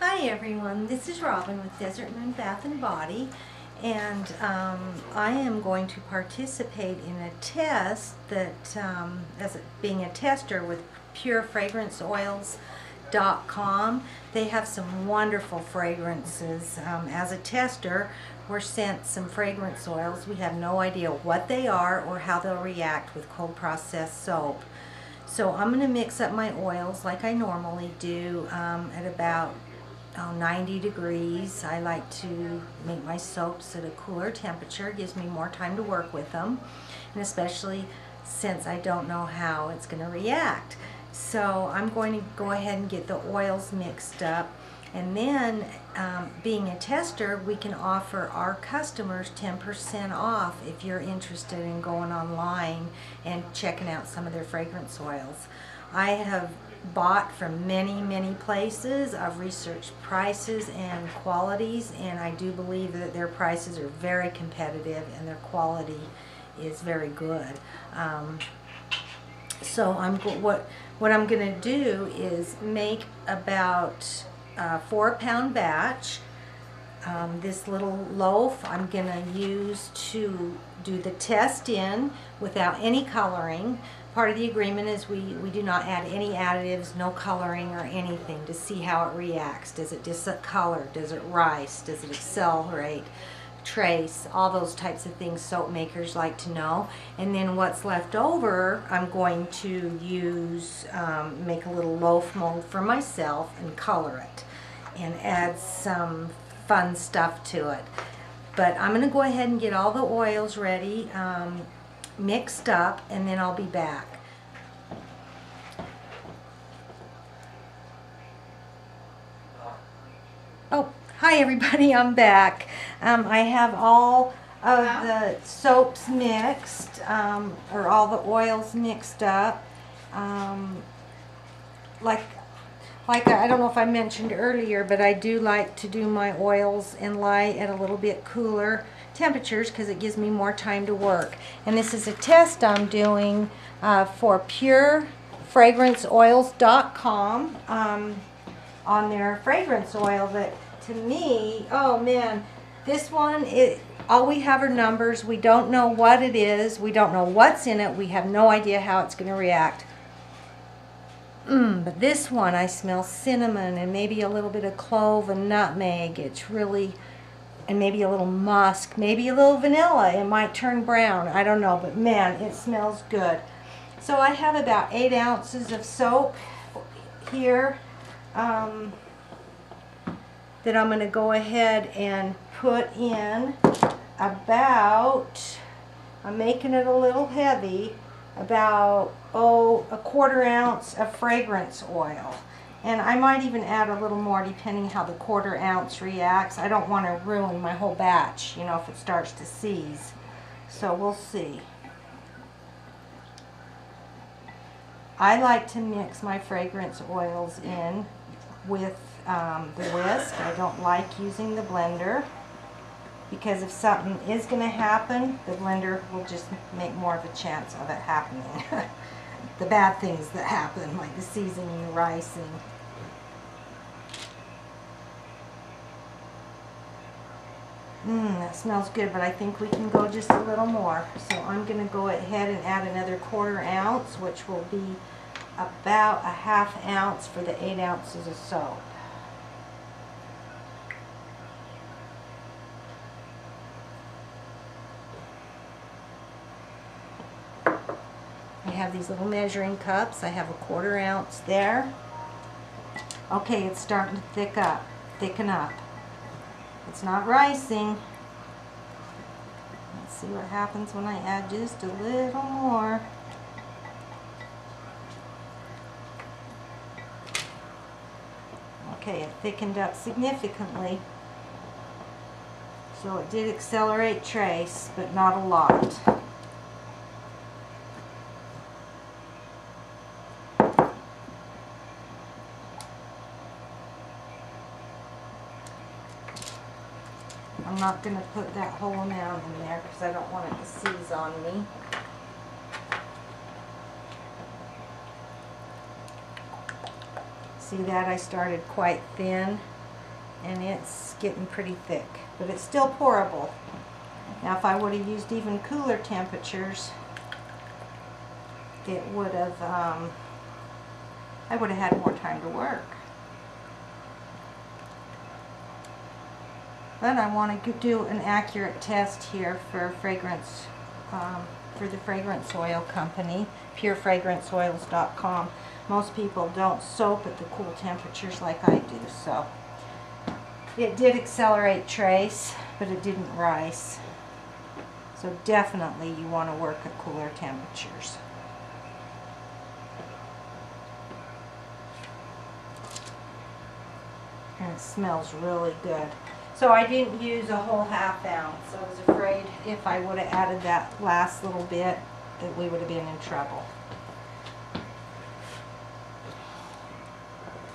Hi everyone, this is Robin with Desert Moon Bath and Body, and I am going to participate in a test that, being a tester with purefragranceoils.com. They have some wonderful fragrances. As a tester, we're sent some fragrance oils. We have no idea what they are or how they'll react with cold processed soap. So I'm going to mix up my oils like I normally do at about 90 degrees. I like to make my soaps at a cooler temperature. It gives me more time to work with them, and especially since I don't know how it's going to react. So I'm going to go ahead and get the oils mixed up, and then being a tester, we can offer our customers 10% off if you're interested in going online and checking out some of their fragrance oils. I have bought from many places. I've researched prices and qualities, and I do believe that their prices are very competitive and their quality is very good. So what I'm going to do is make about a 4-pound batch. This little loaf I'm going to use to do the test in without any coloring. Part of the agreement is we do not add any additives, no coloring or anything, to see how it reacts. Does it discolor? Does it rise? Does it accelerate? Trace? All those types of things soap makers like to know. And then what's left over, I'm going to use, make a little loaf mold for myself and color it and add some fun stuff to it. But I'm going to go ahead and get all the oils ready, mixed up, and then I'll be back. Oh, hi everybody, I'm back. I have all of the soaps mixed, or all the oils mixed up. Like I don't know if I mentioned earlier, but I do like to do my oils and lye at a little bit cooler temperatures because it gives me more time to work. And this is a test I'm doing for purefragranceoils.com on their fragrance oil that, to me, oh man, this one, all we have are numbers. We don't know what it is. We don't know what's in it. We have no idea how it's going to react. But this one, I smell cinnamon and maybe a little bit of clove and nutmeg. It's really, and maybe a little musk, maybe a little vanilla. It might turn brown. I don't know, but man, it smells good. So I have about 8 ounces of soap here that I'm going to go ahead and put in about, I'm making it a little heavy, about a 1/4 ounce of fragrance oil. And I might even add a little more depending how the 1/4 ounce reacts. I don't want to ruin my whole batch, you know, if it starts to seize. So we'll see. I like to mix my fragrance oils in with the whisk. I don't like using the blender, because if something is going to happen, the blender will just make more of a chance of it happening. The bad things that happen, like the seasoning and ricing. That smells good, but I think we can go just a little more. So I'm going to go ahead and add another 1/4 ounce, which will be about a 1/2 ounce for the 8 ounces of soap. I have these little measuring cups. I have a 1/4 ounce there. Okay, it's starting to thicken up. It's not rising. Let's see what happens when I add just a little more. Okay, it thickened up significantly. So it did accelerate trace, but not a lot. I'm not going to put that whole amount in there because I don't want it to seize on me. See that? I started quite thin and it's getting pretty thick, but it's still pourable. Now if I would have used even cooler temperatures, it would have, I would have had more time to work. But I want to do an accurate test here for fragrance, for the fragrance oil company, purefragranceoils.com. Most people don't soap at the cool temperatures like I do, so it did accelerate trace, but it didn't rise. So definitely you want to work at cooler temperatures. And it smells really good. So I didn't use a whole ½ ounce. I was afraid if I would have added that last little bit that we would have been in trouble.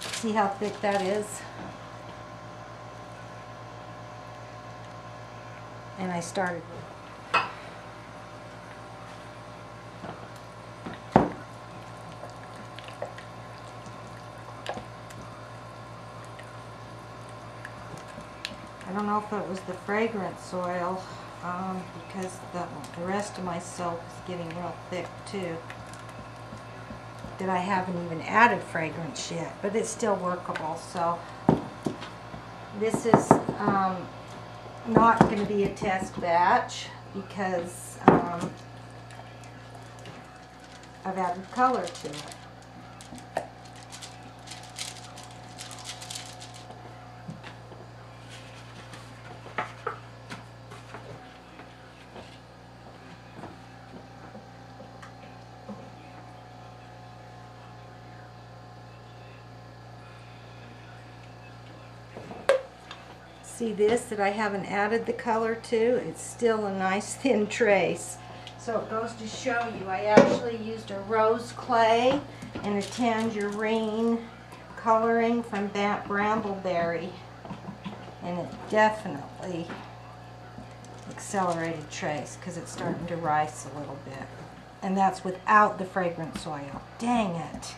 See how thick that is? And I started with I don't know if it was the fragrance oil, because the rest of my soap is getting real thick too, that I haven't even added fragrance yet, but it's still workable. So this is not going to be a test batch because I've added color to it. See this that I haven't added the color to? It's still a nice thin trace. So it goes to show you, I actually used a rose clay and a tangerine coloring from Brambleberry, and it definitely accelerated trace because it's starting to rise a little bit. And that's without the fragrance oil. Dang it.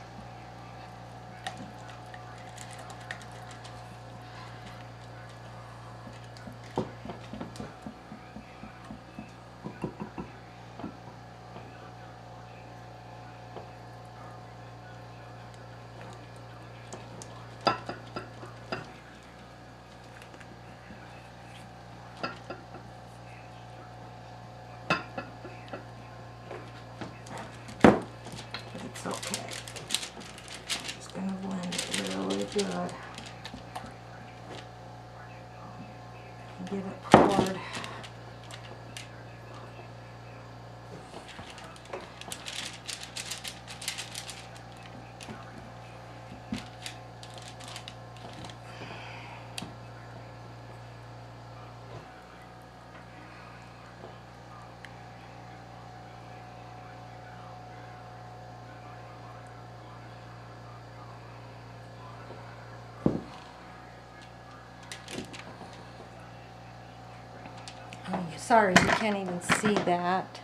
It's okay. Just going to blend it really good. Get it poured. Sorry, you can't even see that.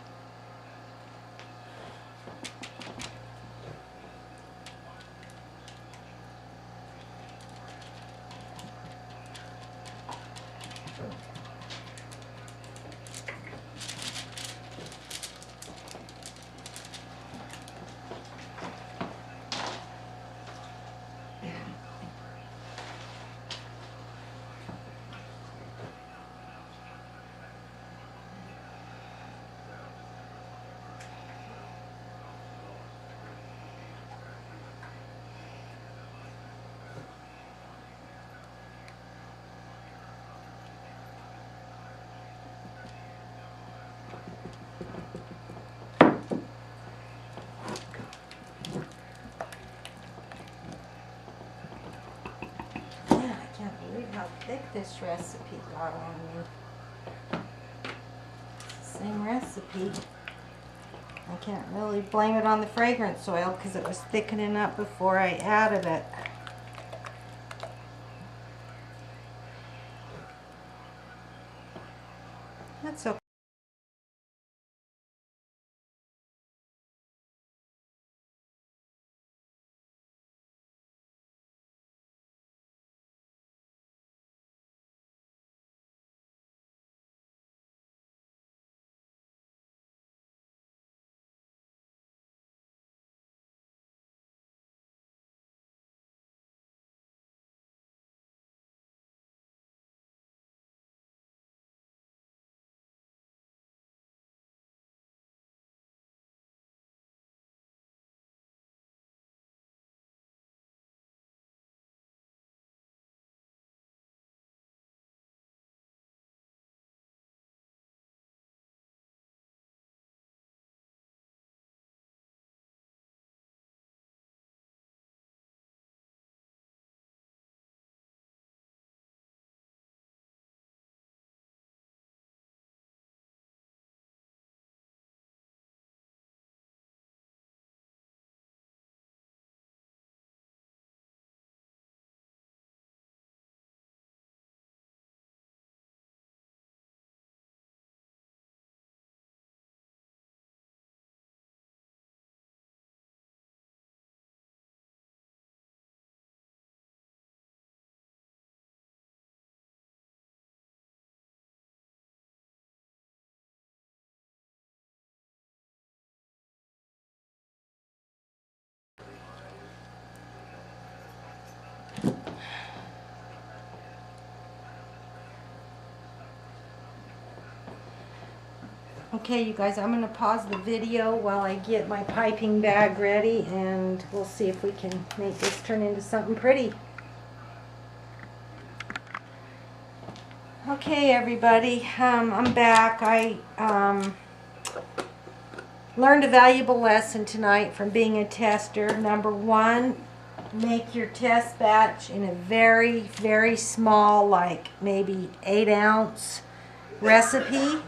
How thick this recipe got on me. Same recipe. I can't really blame it on the fragrance oil because it was thickening up before I added it. That's okay. Okay, you guys, I'm going to pause the video while I get my piping bag ready, and we'll see if we can make this turn into something pretty. Okay, everybody, I'm back. I learned a valuable lesson tonight from being a tester. Number one, make your test batch in a very, very small, like maybe 8-ounce recipe.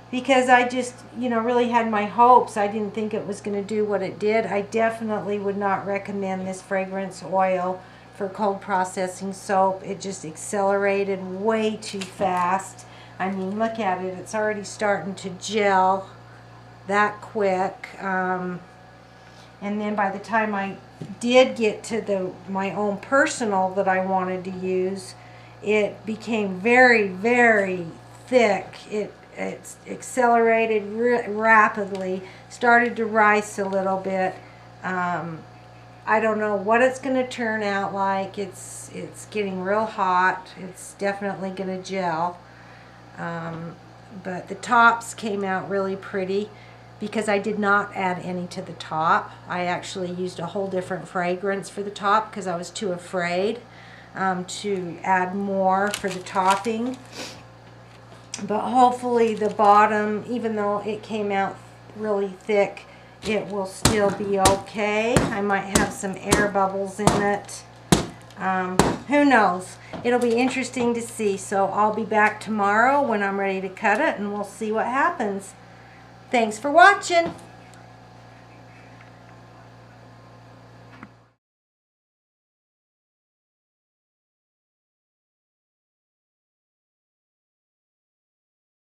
Because I just, really had my hopes. I didn't think it was going to do what it did. I definitely would not recommend this fragrance oil for cold processing soap. It just accelerated way too fast. I mean, look at it. It's already starting to gel that quick. And then by the time I did get to my own personal that I wanted to use, it became very, very thick. It's accelerated rapidly, started to rise a little bit. I don't know what it's going to turn out like. It's getting real hot. It's definitely going to gel. But the tops came out really pretty because I did not add any to the top. I actually used a whole different fragrance for the top because I was too afraid to add more for the topping. But hopefully the bottom, even though it came out really thick, it will still be okay. I might have some air bubbles in it. Who knows? It'll be interesting to see. So I'll be back tomorrow when I'm ready to cut it, and we'll see what happens. Thanks for watching.